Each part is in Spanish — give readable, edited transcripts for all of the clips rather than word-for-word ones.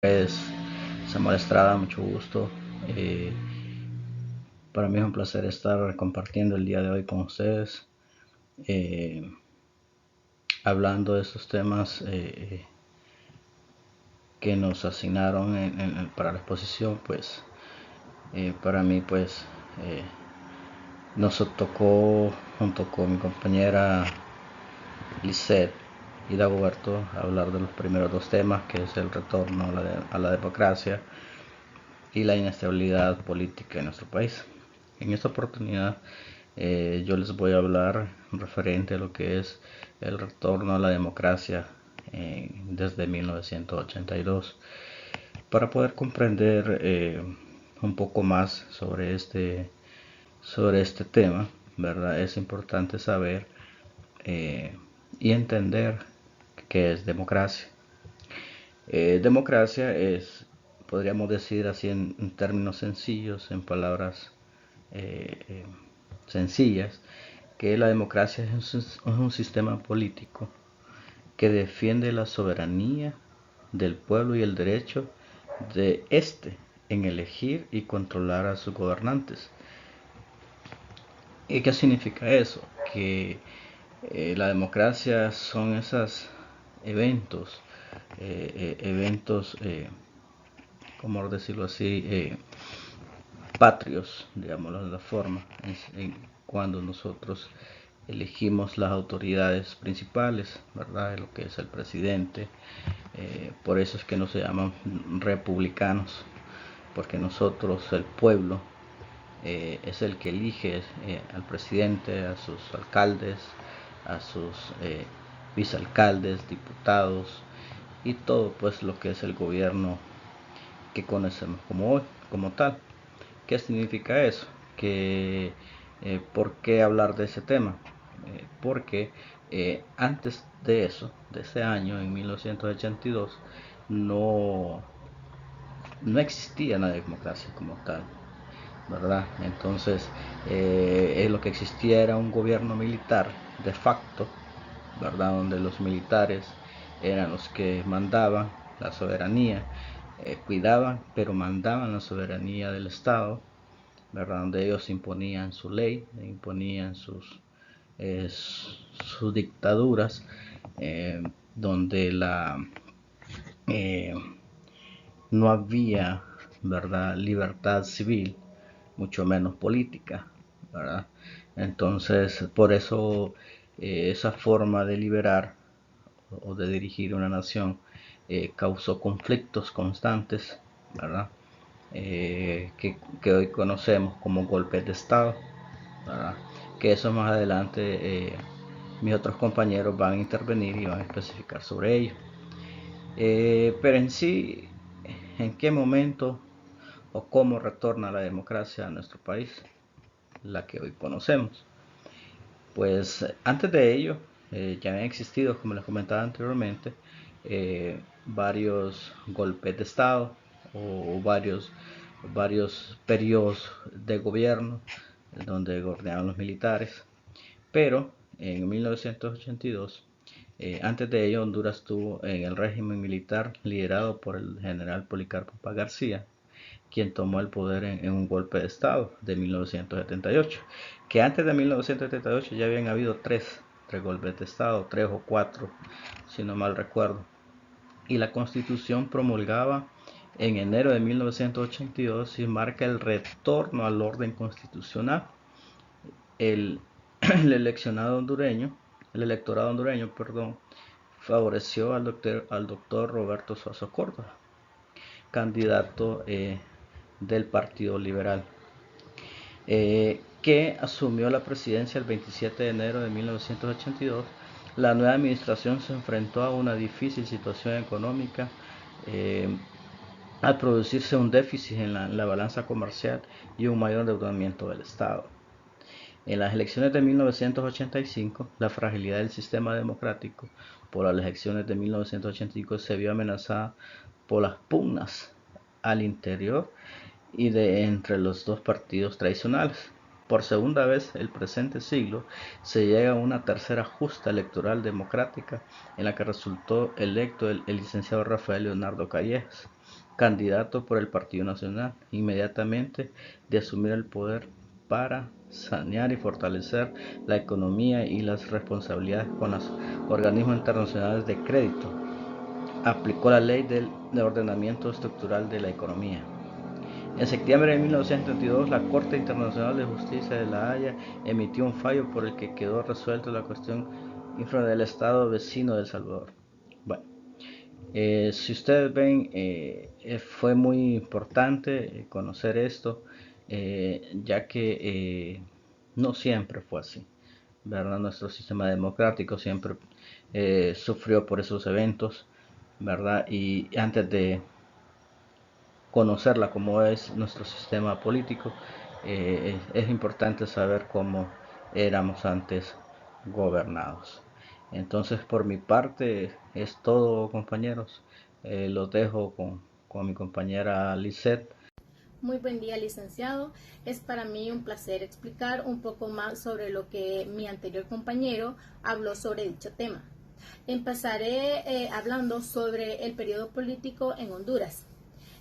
Es Samuel Estrada, mucho gusto. Eh, para mí es un placer estar compartiendo el día de hoy con ustedes, eh, hablando de estos temas que nos asignaron para la exposición. Pues para mí, pues nos tocó junto con mi compañera Lisette y Dagoberto hablar de los primeros dos temas, que es el retorno a la democracia y la inestabilidad política en nuestro país. En esta oportunidad yo les voy a hablar referente a lo que es el retorno a la democracia desde 1982. Para poder comprender un poco más sobre este tema, ¿verdad? Es importante saber y entender qué es democracia. Democracia es, podríamos decir así en términos sencillos, en palabras eh, sencillas, que la democracia es un sistema político que defiende la soberanía del pueblo y el derecho de éste en elegir y controlar a sus gobernantes. ¿Y qué significa eso? Que la democracia son esos eventos, eventos, ¿cómo decirlo así? Patrios, digámoslo de la forma, cuando nosotros elegimos las autoridades principales, ¿verdad? Lo que es el presidente. Por eso es que no se llaman republicanos, porque nosotros, el pueblo, es el que elige al presidente, a sus alcaldes, a sus vicealcaldes, diputados y todo pues lo que es el gobierno que conocemos como hoy, como tal. ¿Qué significa eso? Que, ¿por qué hablar de ese tema? Porque antes de eso, de ese año, en 1982, no, no existía la democracia como tal, ¿verdad? Entonces, lo que existía era un gobierno militar de facto, ¿verdad? Donde los militares eran los que mandaban la soberanía, cuidaban, pero mandaban la soberanía del Estado, ¿verdad? Donde ellos imponían su ley, imponían sus dictaduras, donde eh, no había, ¿verdad?, libertad civil, mucho menos política, ¿verdad? Entonces, por eso esa forma de liberar o de dirigir una nación causó conflictos constantes, ¿verdad? Que hoy conocemos como golpes de Estado, ¿verdad? Que eso más adelante mis otros compañeros van a intervenir y van a especificar sobre ello. Pero en sí, ¿en qué momento o cómo retorna la democracia a nuestro país? La que hoy conocemos. Pues antes de ello, ya habían existido, como les comentaba anteriormente, varios golpes de Estado o varios periodos de gobierno donde gobernaban los militares. Pero en 1982, antes de ello, Honduras estuvo en el régimen militar liderado por el general Policarpo Paz García, quien tomó el poder en un golpe de Estado de 1978. Que antes de 1978 ya habían habido tres golpes de Estado, tres o cuatro, si no mal recuerdo. Y la Constitución promulgaba en enero de 1982 y marca el retorno al orden constitucional. El, el eleccionado hondureño, el electorado hondureño, perdón, favoreció al doctor Roberto Suazo Córdoba, candidato del Partido Liberal, que asumió la presidencia el 27 de enero de 1982. La nueva administración se enfrentó a una difícil situación económica eh, al producirse un déficit en la balanza comercial y un mayor endeudamiento del Estado. En las elecciones de 1985, la fragilidad del sistema democrático por las elecciones de 1985 se vio amenazada por las pugnas al interior y de entre los dos partidos tradicionales. Por segunda vez el presente siglo se llega a una tercera justa electoral democrática en la que resultó electo el licenciado Rafael Leonardo Callejas, candidato por el Partido Nacional, inmediatamente de asumir el poder para sanear y fortalecer la economía y las responsabilidades con los organismos internacionales de crédito. Aplicó la ley de ordenamiento estructural de la economía. En septiembre de 1932, la Corte Internacional de Justicia de La Haya emitió un fallo por el que quedó resuelta la cuestión del Estado vecino de El Salvador. Bueno, si ustedes ven, fue muy importante conocer esto, ya que no siempre fue así, ¿verdad? Nuestro sistema democrático siempre sufrió por esos eventos, ¿verdad? Y antes de conocerla como es nuestro sistema político, es importante saber cómo éramos antes gobernados. Entonces, por mi parte es todo, compañeros. Los dejo con mi compañera Lisette. Muy buen día, licenciado. Es para mí un placer explicar un poco más sobre lo que mi anterior compañero habló sobre dicho tema. Empezaré hablando sobre el periodo político en Honduras.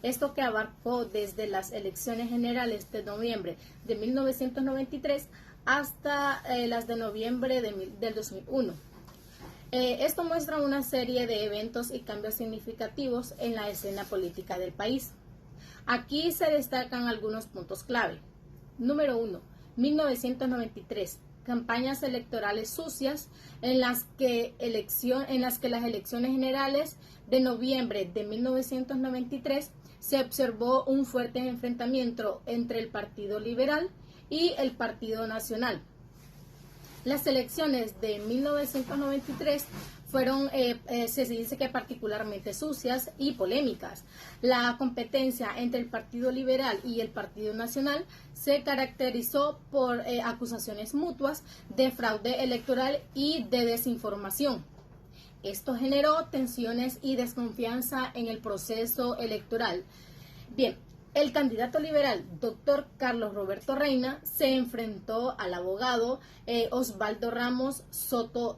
Esto que abarcó desde las elecciones generales de noviembre de 1993 hasta las de noviembre del 2001. Esto muestra una serie de eventos y cambios significativos en la escena política del país. Aquí se destacan algunos puntos clave. Número 1. 1993. Campañas electorales sucias en las que las elecciones generales de noviembre de 1993 se observó un fuerte enfrentamiento entre el Partido Liberal y el Partido Nacional. Las elecciones de 1993 fueron, se dice que particularmente sucias y polémicas. La competencia entre el Partido Liberal y el Partido Nacional se caracterizó por acusaciones mutuas de fraude electoral y de desinformación. Esto generó tensiones y desconfianza en el proceso electoral. Bien, el candidato liberal, doctor Carlos Roberto Reina, se enfrentó al abogado Osvaldo Ramos Soto.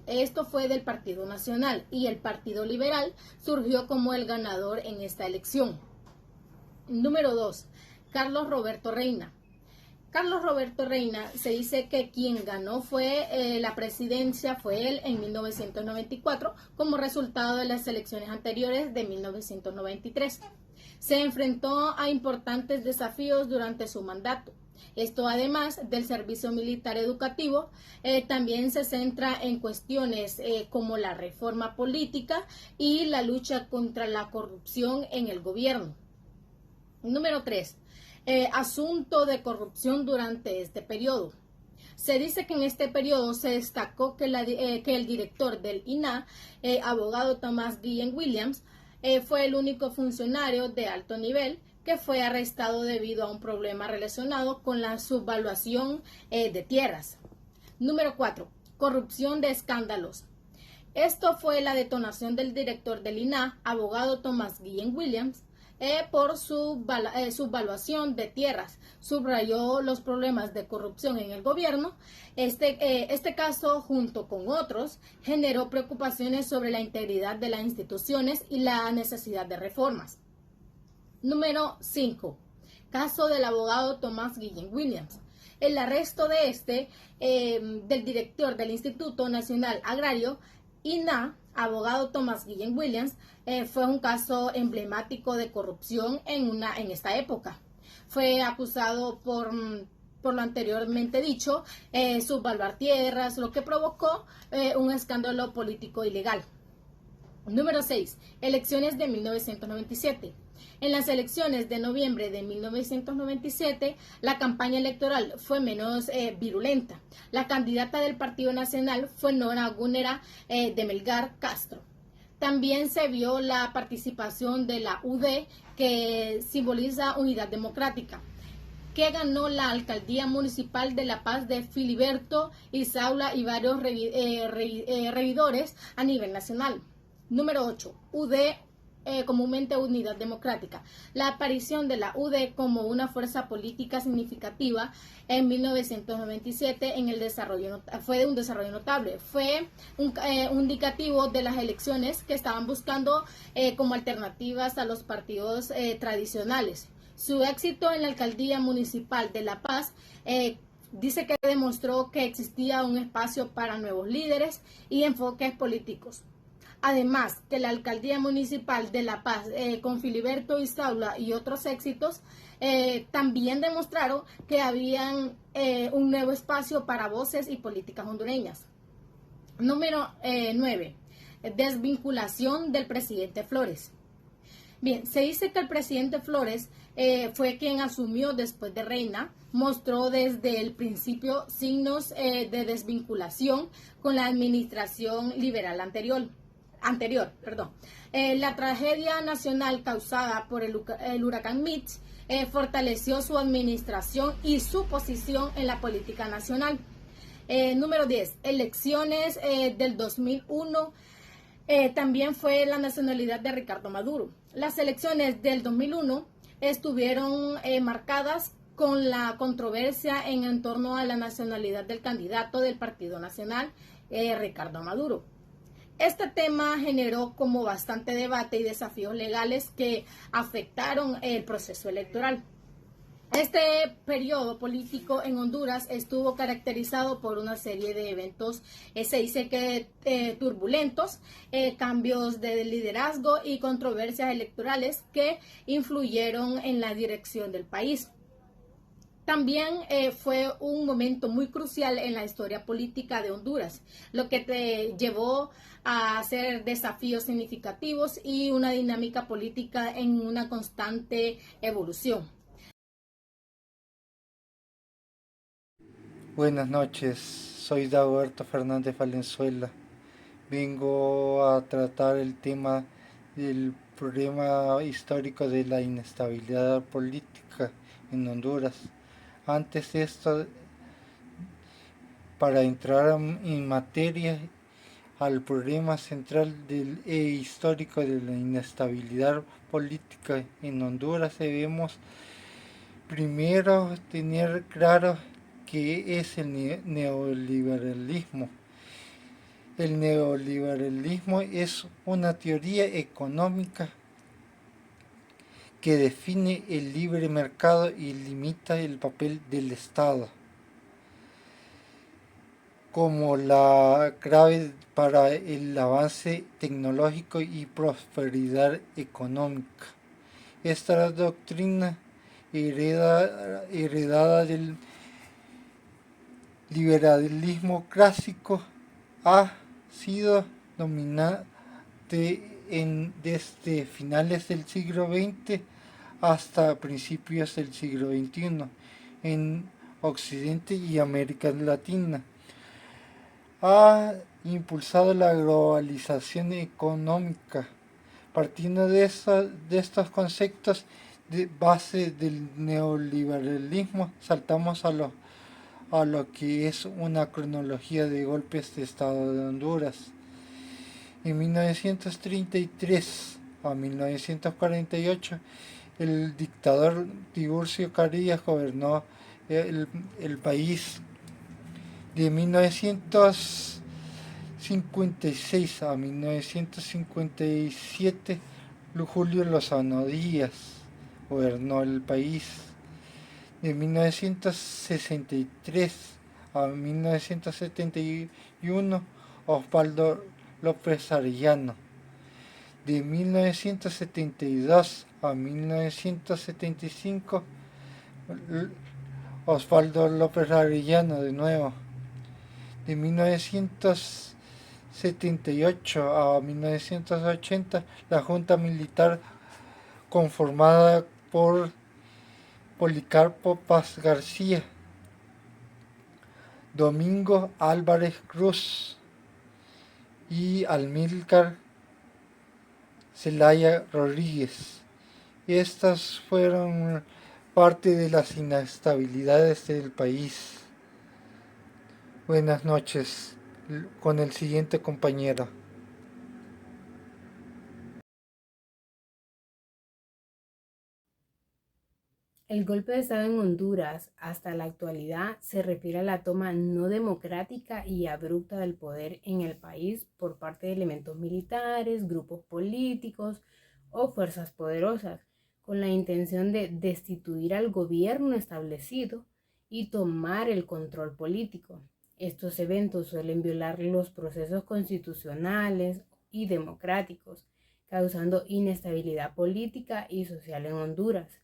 Esto fue del Partido Nacional y el Partido Liberal surgió como el ganador en esta elección. Número 2. Carlos Roberto Reina. Carlos Roberto Reina, se dice que quien ganó fue la presidencia, fue él en 1994 como resultado de las elecciones anteriores de 1993. Se enfrentó a importantes desafíos durante su mandato. Esto, además del servicio militar educativo, también se centra en cuestiones como la reforma política y la lucha contra la corrupción en el gobierno. Número 3. Asunto de corrupción durante este periodo. Se dice que en este periodo se destacó que el director del INAH, abogado Thomas Guillen Williams, fue el único funcionario de alto nivel que fue arrestado debido a un problema relacionado con la subvaluación de tierras. Número 4. Corrupción de escándalos. Esto fue la detonación del director del INAH, abogado Thomas Guillen Williams, por subvaluación de tierras. Subrayó los problemas de corrupción en el gobierno. Este caso, junto con otros, generó preocupaciones sobre la integridad de las instituciones y la necesidad de reformas. Número 5. Caso del abogado Thomas Guillen Williams. El arresto de del director del Instituto Nacional Agrario, INAH, abogado Thomas Guillen Williams, fue un caso emblemático de corrupción en esta época. Fue acusado por lo anteriormente dicho, subvaluar tierras, lo que provocó un escándalo político ilegal. Número 6. Elecciones de 1997. En las elecciones de noviembre de 1997, la campaña electoral fue menos virulenta. La candidata del Partido Nacional fue Nora Gunera de Melgar Castro. También se vio la participación de la UD, que simboliza Unidad Democrática, que ganó la alcaldía municipal de La Paz de Filiberto Isaula y varios regidores a nivel nacional. Número 8. UD comúnmente Unidad Democrática. La aparición de la UD como una fuerza política significativa en 1997 en el desarrollo, fue un desarrollo notable. Fue un indicativo de las elecciones que estaban buscando como alternativas a los partidos tradicionales. Su éxito en la alcaldía municipal de La Paz dice que demostró que existía un espacio para nuevos líderes y enfoques políticos. Además, que la alcaldía municipal de La Paz, con Filiberto Isaula y otros éxitos, también demostraron que había un nuevo espacio para voces y políticas hondureñas. Número 9. Desvinculación del presidente Flores. Bien, se dice que el presidente Flores fue quien asumió después de Reina, mostró desde el principio signos de desvinculación con la administración liberal anterior. La tragedia nacional causada por el huracán Mitch fortaleció su administración y su posición en la política nacional. Número 10. Elecciones del 2001. También fue la nacionalidad de Ricardo Maduro. Las elecciones del 2001 estuvieron marcadas con la controversia en torno a la nacionalidad del candidato del Partido Nacional, Ricardo Maduro. Este tema generó como bastante debate y desafíos legales que afectaron el proceso electoral. Este periodo político en Honduras estuvo caracterizado por una serie de eventos, se dice que turbulentos, cambios de liderazgo y controversias electorales que influyeron en la dirección del país. También fue un momento muy crucial en la historia política de Honduras, lo que te llevó a hacer desafíos significativos y una dinámica política en una constante evolución. Buenas noches, soy Dagoberto Fernández Valenzuela. Vengo a tratar el tema del problema histórico de la inestabilidad política en Honduras. Antes de esto, para entrar en materia al problema central del histórico de la inestabilidad política en Honduras, debemos primero tener claro qué es el neoliberalismo. El neoliberalismo es una teoría económica que define el libre mercado y limita el papel del Estado como la clave para el avance tecnológico y prosperidad económica. Esta doctrina heredada del liberalismo clásico ha sido dominante desde finales del siglo XX hasta principios del siglo XXI en Occidente y América Latina. Ha impulsado la globalización económica. Partiendo de estos conceptos de base del neoliberalismo, saltamos a lo que es una cronología de golpes de Estado de Honduras. En 1933 a 1948, el dictador Tiburcio Carillas gobernó el país. De 1956 a 1957, Julio Lozano Díaz gobernó el país. De 1963 a 1971, Osvaldo López Arellano. De 1972 a 1975, Osvaldo López Arellano de nuevo. De 1978 a 1980, la Junta Militar conformada por Policarpo Paz García, Domingo Álvarez Cruz y Amílcar Zelaya Rodríguez. Estas fueron parte de las inestabilidades del país. Buenas noches, con el siguiente compañero. El golpe de Estado en Honduras hasta la actualidad se refiere a la toma no democrática y abrupta del poder en el país por parte de elementos militares, grupos políticos o fuerzas poderosas, con la intención de destituir al gobierno establecido y tomar el control político. Estos eventos suelen violar los procesos constitucionales y democráticos, causando inestabilidad política y social en Honduras.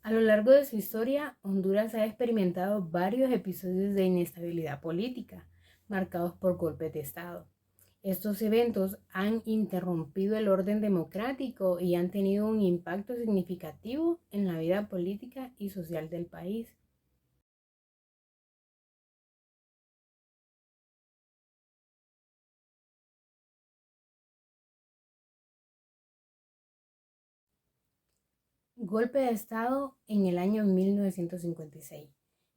A lo largo de su historia, Honduras ha experimentado varios episodios de inestabilidad política, marcados por golpes de Estado. Estos eventos han interrumpido el orden democrático y han tenido un impacto significativo en la vida política y social del país. Golpe de Estado en el año 1956.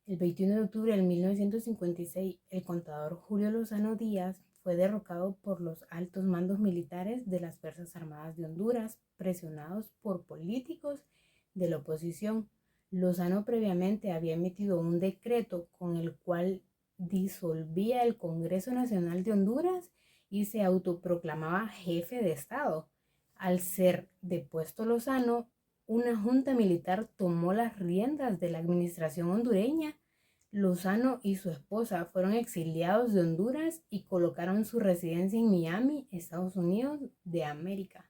El 21 de octubre de 1956, el contador Julio Lozano Díaz fue derrocado por los altos mandos militares de las Fuerzas Armadas de Honduras, presionados por políticos de la oposición. Lozano previamente había emitido un decreto con el cual disolvía el Congreso Nacional de Honduras y se autoproclamaba jefe de Estado. Al ser depuesto Lozano, una junta militar tomó las riendas de la administración hondureña. Lozano y su esposa fueron exiliados de Honduras y colocaron su residencia en Miami, Estados Unidos de América.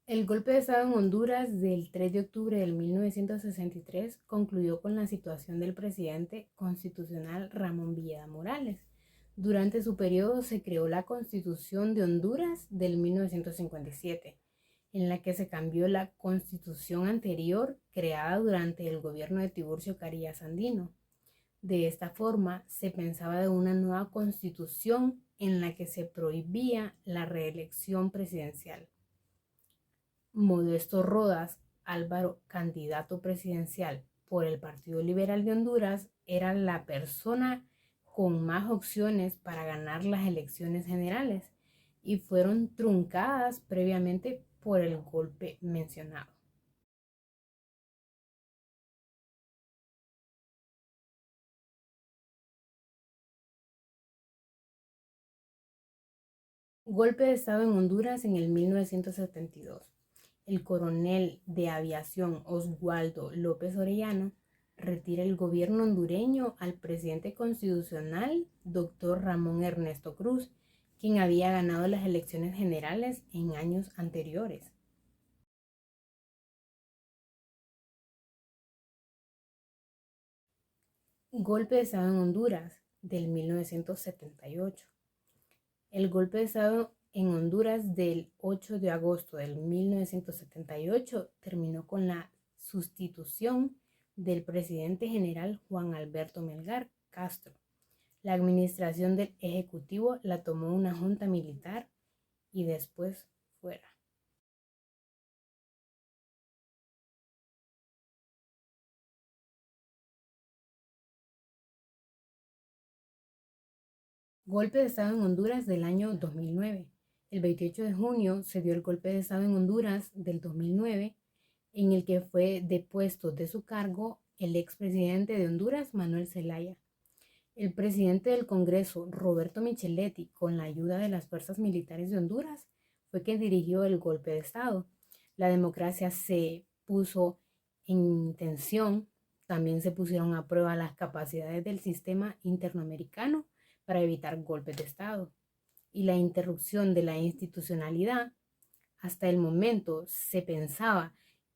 El golpe de Estado en Honduras del 3 de octubre de 1963 concluyó con la situación del presidente constitucional Ramón Villeda Morales. Durante su periodo se creó la Constitución de Honduras del 1957, en la que se cambió la constitución anterior creada durante el gobierno de Tiburcio Carías Andino. De esta forma, se pensaba de una nueva constitución en la que se prohibía la reelección presidencial. Modesto Rodas Álvaro, candidato presidencial por el Partido Liberal de Honduras, era la persona con más opciones para ganar las elecciones generales y fueron truncadas previamente por el golpe mencionado. Golpe de Estado en Honduras en el 1972. El coronel de aviación Oswaldo López Orellana retira el gobierno hondureño al presidente constitucional, doctor Ramón Ernesto Cruz, quien había ganado las elecciones generales en años anteriores. Golpe de Estado en Honduras del 1978. El golpe de Estado en Honduras del 8 de agosto del 1978 terminó con la sustitución del presidente general Juan Alberto Melgar Castro. La administración del Ejecutivo la tomó una junta militar y después fuera. Golpe de Estado en Honduras del año 2009. El 28 de junio se dio el golpe de Estado en Honduras del 2009, en el que fue depuesto de su cargo el expresidente de Honduras, Manuel Zelaya. El presidente del Congreso, Roberto Micheletti, con la ayuda de las fuerzas militares de Honduras, fue quien dirigió el golpe de Estado. La democracia se puso en tensión, también se pusieron a prueba las capacidades del sistema internoamericano para evitar golpes de Estado y la interrupción de la institucionalidad. Hasta el momento se pensaba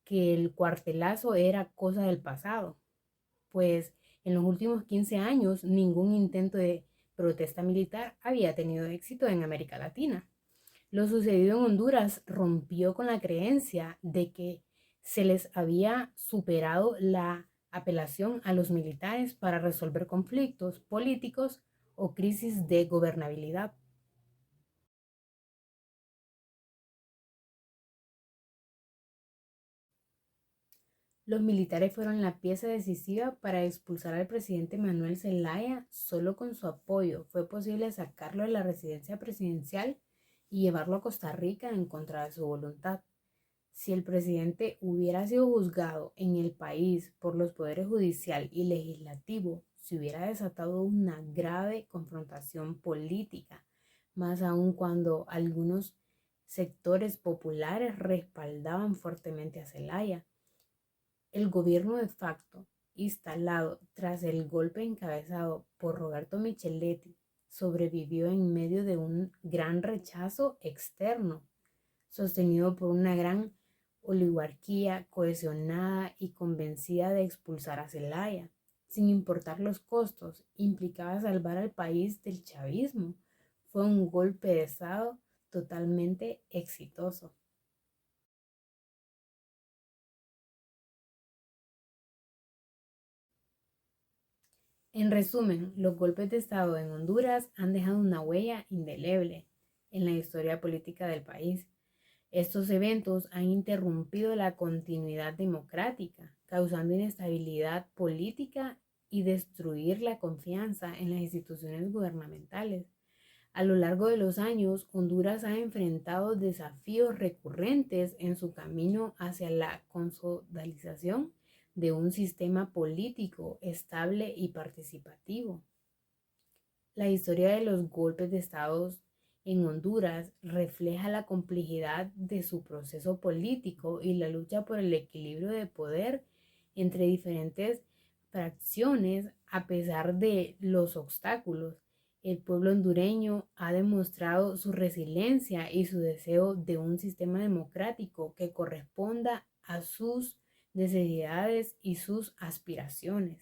que el cuartelazo era cosa del pasado, pues en los últimos 15 años ningún intento de protesta militar había tenido éxito en América Latina. Lo sucedido en Honduras rompió con la creencia de que se les había superado la apelación a los militares para resolver conflictos políticos o crisis de gobernabilidad. Los militares fueron la pieza decisiva para expulsar al presidente Manuel Zelaya. Solo con su apoyo fue posible sacarlo de la residencia presidencial y llevarlo a Costa Rica en contra de su voluntad. Si el presidente hubiera sido juzgado en el país por los poderes judicial y legislativo, se hubiera desatado una grave confrontación política, más aún cuando algunos sectores populares respaldaban fuertemente a Zelaya. El gobierno de facto, instalado tras el golpe encabezado por Roberto Micheletti, sobrevivió en medio de un gran rechazo externo, sostenido por una gran oligarquía cohesionada y convencida de expulsar a Zelaya. Sin importar los costos, implicaba salvar al país del chavismo. Fue un golpe de Estado totalmente exitoso. En resumen, los golpes de Estado en Honduras han dejado una huella indeleble en la historia política del país. Estos eventos han interrumpido la continuidad democrática, causando inestabilidad política y destruir la confianza en las instituciones gubernamentales. A lo largo de los años, Honduras ha enfrentado desafíos recurrentes en su camino hacia la consolidación de un sistema político estable y participativo. La historia de los golpes de Estado en Honduras refleja la complejidad de su proceso político y la lucha por el equilibrio de poder entre diferentes fracciones. A pesar de los obstáculos, el pueblo hondureño ha demostrado su resiliencia y su deseo de un sistema democrático que corresponda a sus necesidades y sus aspiraciones.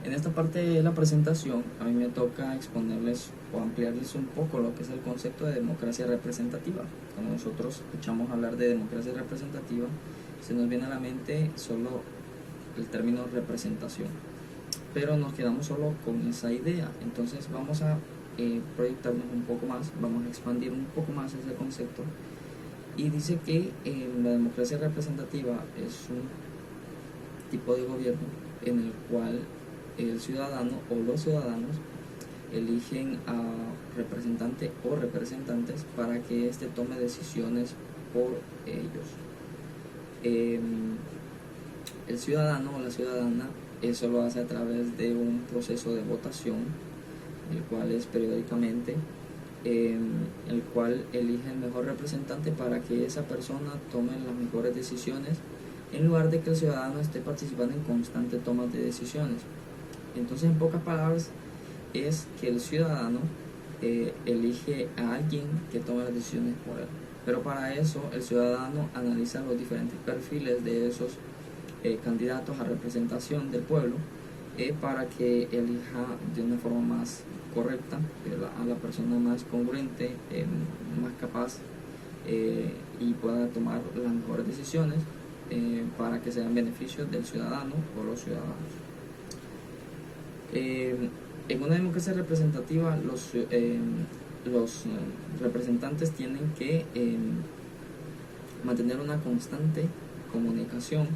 En esta parte de la presentación a mí me toca exponerles o ampliarles un poco lo que es el concepto de democracia representativa. Cuando nosotros escuchamos hablar de democracia representativa, se nos viene a la mente solo el término representación, pero nos quedamos solo con esa idea. Entonces vamos a proyectarnos un poco más, vamos a expandir un poco más ese concepto, y dice que la democracia representativa es un tipo de gobierno en el cual el ciudadano o los ciudadanos eligen a representante o representantes para que éste tome decisiones por ellos. El ciudadano o la ciudadana eso lo hace a través de un proceso de votación, el cual es periódicamente, el cual elige el mejor representante para que esa persona tome las mejores decisiones, en lugar de que el ciudadano esté participando en constante toma de decisiones. Entonces, en pocas palabras, es que el ciudadano elige a alguien que tome las decisiones por él. Pero para eso, el ciudadano analiza los diferentes perfiles de esos candidatos a representación del pueblo para que elija de una forma más correcta a la persona más congruente, más capaz y pueda tomar las mejores decisiones para que sean beneficios del ciudadano o los ciudadanos. En una democracia representativa los representantes tienen que mantener una constante comunicación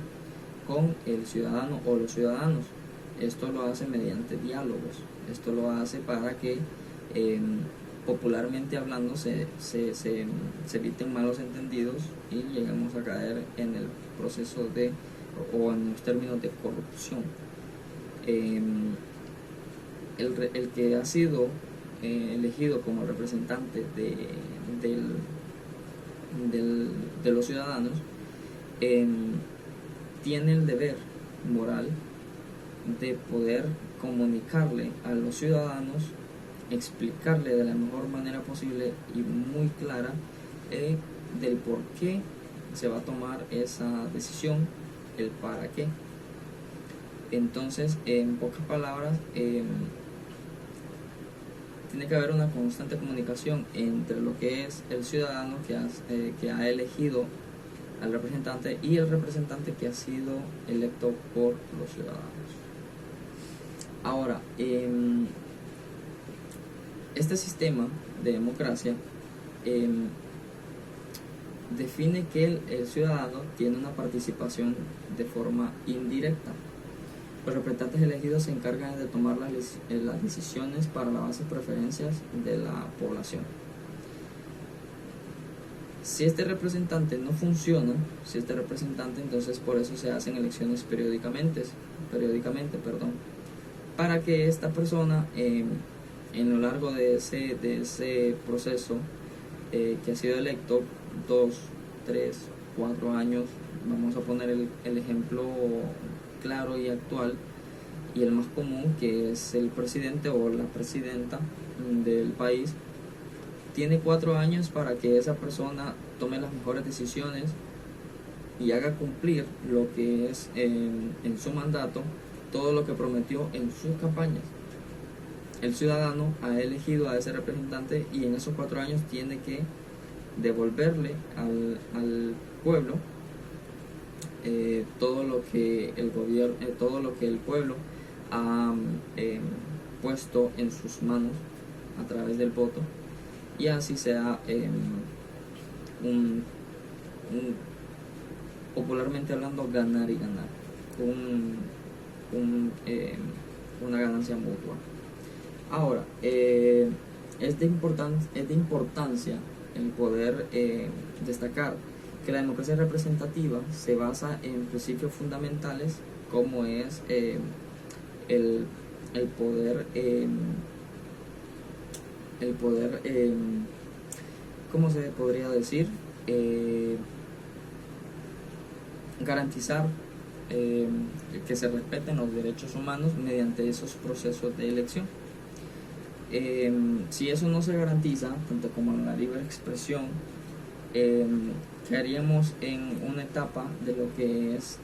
con el ciudadano o los ciudadanos. Esto lo hace mediante diálogos. Esto lo hace para que popularmente hablando se eviten malos entendidos y lleguemos a caer en el proceso o en los términos de corrupción. El que ha sido elegido como representante de los ciudadanos tiene el deber moral de poder comunicarle a los ciudadanos, explicarle de la mejor manera posible y muy clara del por qué se va a tomar esa decisión, el para qué. Entonces, en pocas palabras, tiene que haber una constante comunicación entre lo que es el ciudadano que ha elegido al representante y el representante que ha sido electo por los ciudadanos. Ahora, Este sistema de democracia define que el ciudadano tiene una participación de forma indirecta. Los representantes elegidos se encargan de tomar las decisiones para la base de preferencias de la población. Si este representante no funciona, entonces por eso se hacen elecciones periódicamente, para que esta persona en lo largo de ese proceso que ha sido electo 2, 3, 4 años, vamos a poner el ejemplo claro y actual y el más común, que es el presidente o la presidenta del país, tiene 4 años para que esa persona tome las mejores decisiones y haga cumplir lo que es en su mandato, todo lo que prometió en sus campañas. El ciudadano ha elegido a ese representante y en esos 4 años tiene que devolverle al pueblo todo lo que el gobierno, todo lo que el pueblo ha puesto en sus manos a través del voto, y así sea popularmente hablando, ganar y ganar, una ganancia mutua. Ahora, es de importancia el poder destacar que la democracia representativa se basa en principios fundamentales, como es el poder, ¿cómo se podría decir? Garantizar que se respeten los derechos humanos mediante esos procesos de elección. Si eso no se garantiza, tanto como en la libre expresión, quedaríamos en una etapa de lo que es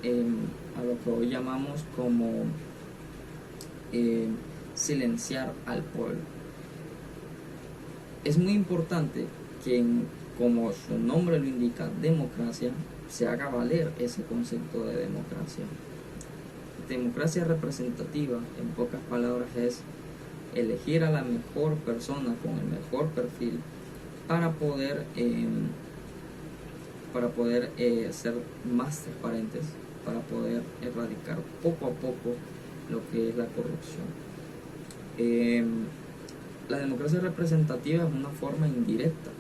a lo que hoy llamamos como silenciar al pueblo. Es muy importante que, como su nombre lo indica, democracia, se haga valer ese concepto de democracia. Democracia representativa, en pocas palabras, es elegir a la mejor persona con el mejor perfil para poder ser más transparentes, para poder erradicar poco a poco lo que es la corrupción. La democracia representativa es una forma indirecta,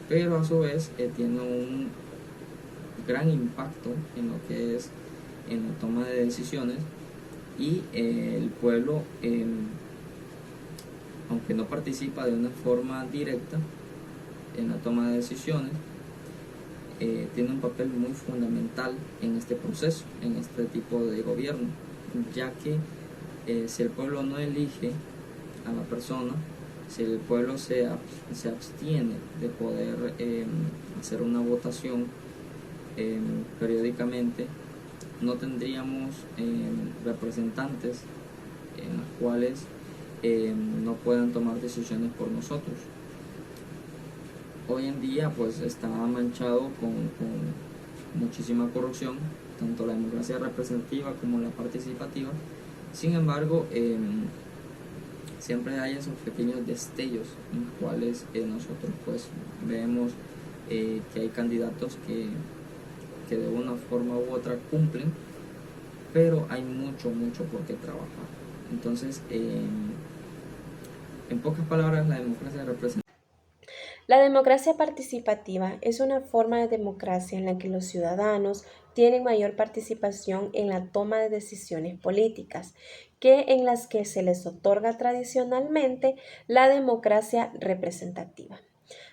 pero a su vez tiene un gran impacto en lo que es en la toma de decisiones, y el pueblo, aunque no participa de una forma directa en la toma de decisiones, tiene un papel muy fundamental en este proceso, en este tipo de gobierno, ya que si el pueblo no elige a la persona, si el pueblo se abstiene de poder hacer una votación periódicamente, no tendríamos representantes en los cuales no puedan tomar decisiones por nosotros. Hoy en día pues está manchado con muchísima corrupción, tanto la democracia representativa como la participativa. Sin embargo, siempre hay esos pequeños destellos en los cuales nosotros pues vemos que hay candidatos que de una forma u otra cumplen, pero hay mucho por qué trabajar. Entonces, en pocas palabras, la democracia representa. La democracia participativa es una forma de democracia en la que los ciudadanos tienen mayor participación en la toma de decisiones políticas que en las que se les otorga tradicionalmente la democracia representativa.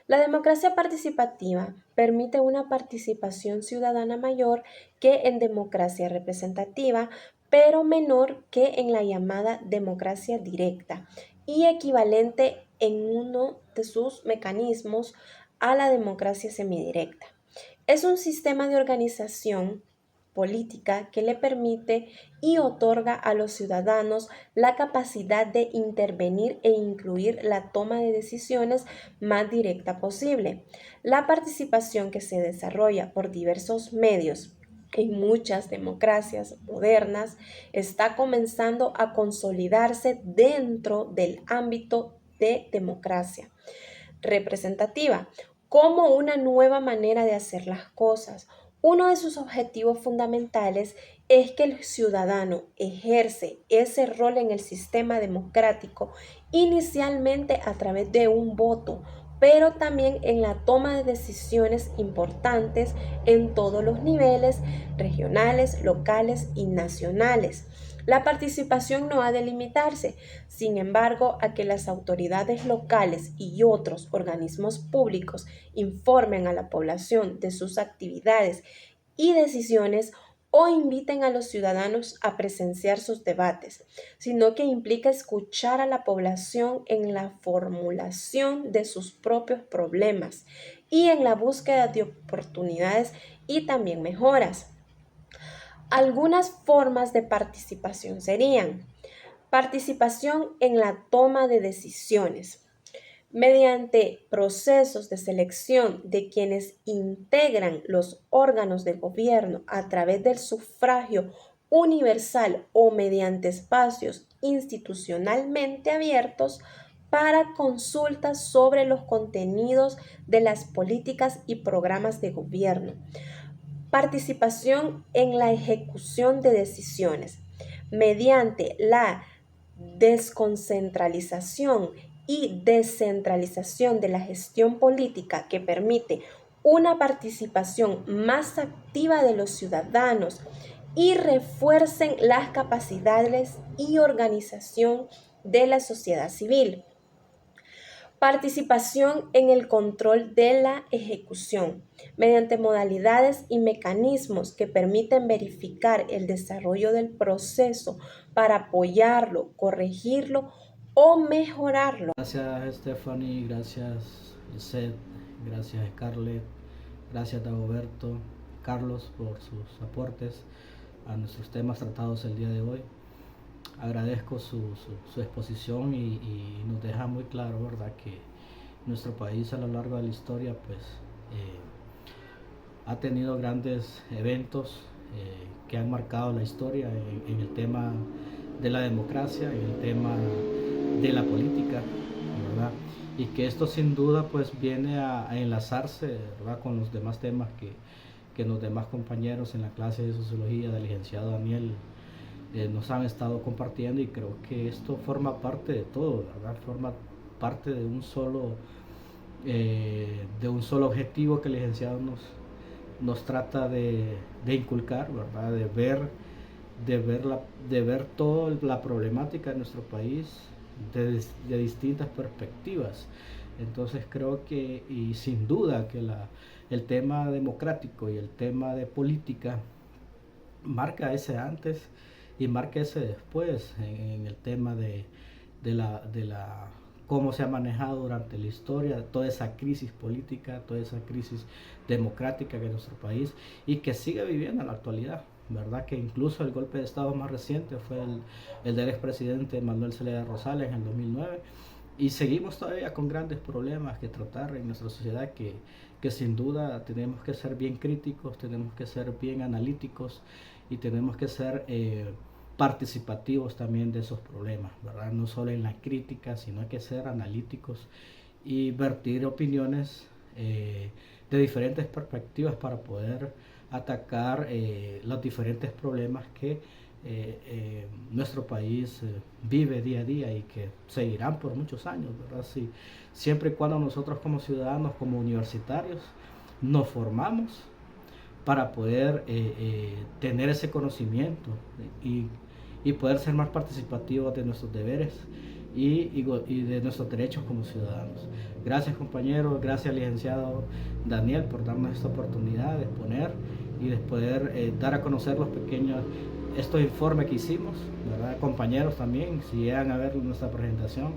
La democracia participativa permite una participación ciudadana mayor que en democracia representativa, pero menor que en la llamada democracia directa y equivalente en uno de sus mecanismos a la democracia semidirecta. Es un sistema de organización política que le permite y otorga a los ciudadanos la capacidad de intervenir e incluir la toma de decisiones más directa posible. La participación que se desarrolla por diversos medios en muchas democracias modernas está comenzando a consolidarse dentro del ámbito de democracia representativa como una nueva manera de hacer las cosas. Uno de sus objetivos fundamentales es que el ciudadano ejerce ese rol en el sistema democrático inicialmente a través de un voto, pero también en la toma de decisiones importantes en todos los niveles, regionales, locales y nacionales. La participación no ha de limitarse, sin embargo, a que las autoridades locales y otros organismos públicos informen a la población de sus actividades y decisiones o inviten a los ciudadanos a presenciar sus debates, sino que implica escuchar a la población en la formulación de sus propios problemas y en la búsqueda de oportunidades y también mejoras. Algunas formas de participación serían: participación en la toma de decisiones, mediante procesos de selección de quienes integran los órganos de gobierno a través del sufragio universal o mediante espacios institucionalmente abiertos para consultas sobre los contenidos de las políticas y programas de gobierno. Participación en la ejecución de decisiones, mediante la desconcentralización y descentralización de la gestión política que permite una participación más activa de los ciudadanos y refuercen las capacidades y organización de la sociedad civil. Participación en el control de la ejecución, mediante modalidades y mecanismos que permiten verificar el desarrollo del proceso para apoyarlo, corregirlo o mejorarlo. Gracias Stephanie, gracias Seth, gracias Scarlett, gracias Dagoberto, Carlos por sus aportes a nuestros temas tratados el día de hoy. Agradezco su exposición y nos deja muy claro, ¿verdad?, que nuestro país a lo largo de la historia pues ha tenido grandes eventos que han marcado la historia en el tema de la democracia, en el tema de la política, ¿verdad? Y que esto sin duda pues viene a enlazarse, ¿verdad?, con los demás temas que los demás compañeros en la clase de sociología del licenciado Daniel nos han estado compartiendo, y creo que esto forma parte de todo, ¿verdad? Forma parte de un solo objetivo que el licenciado nos trata de inculcar, ¿verdad? De ver toda la problemática de nuestro país de distintas perspectivas. Entonces creo que, y sin duda, que el tema democrático y el tema de política marca ese antes y marca ese después en el tema de cómo se ha manejado durante la historia toda esa crisis política, toda esa crisis democrática que es nuestro país y que sigue viviendo en la actualidad, ¿verdad? Que incluso el golpe de estado más reciente fue el del expresidente Manuel Zelaya Rosales en el 2009, y seguimos todavía con grandes problemas que tratar en nuestra sociedad que sin duda tenemos que ser bien críticos, tenemos que ser bien analíticos y tenemos que ser participativos también de esos problemas, ¿verdad? No solo en la crítica, sino hay que ser analíticos y vertir opiniones de diferentes perspectivas para poder atacar los diferentes problemas que nuestro país vive día a día y que seguirán por muchos años, ¿verdad? Sí, siempre y cuando nosotros como ciudadanos, como universitarios, nos formamos para poder tener ese conocimiento y poder ser más participativos de nuestros deberes y de nuestros derechos como ciudadanos. Gracias compañeros, gracias licenciado Daniel por darnos esta oportunidad de exponer y de poder dar a conocer estos informes que hicimos, ¿verdad? Compañeros también, si llegan a ver nuestra presentación,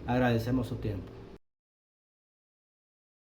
agradecemos su tiempo.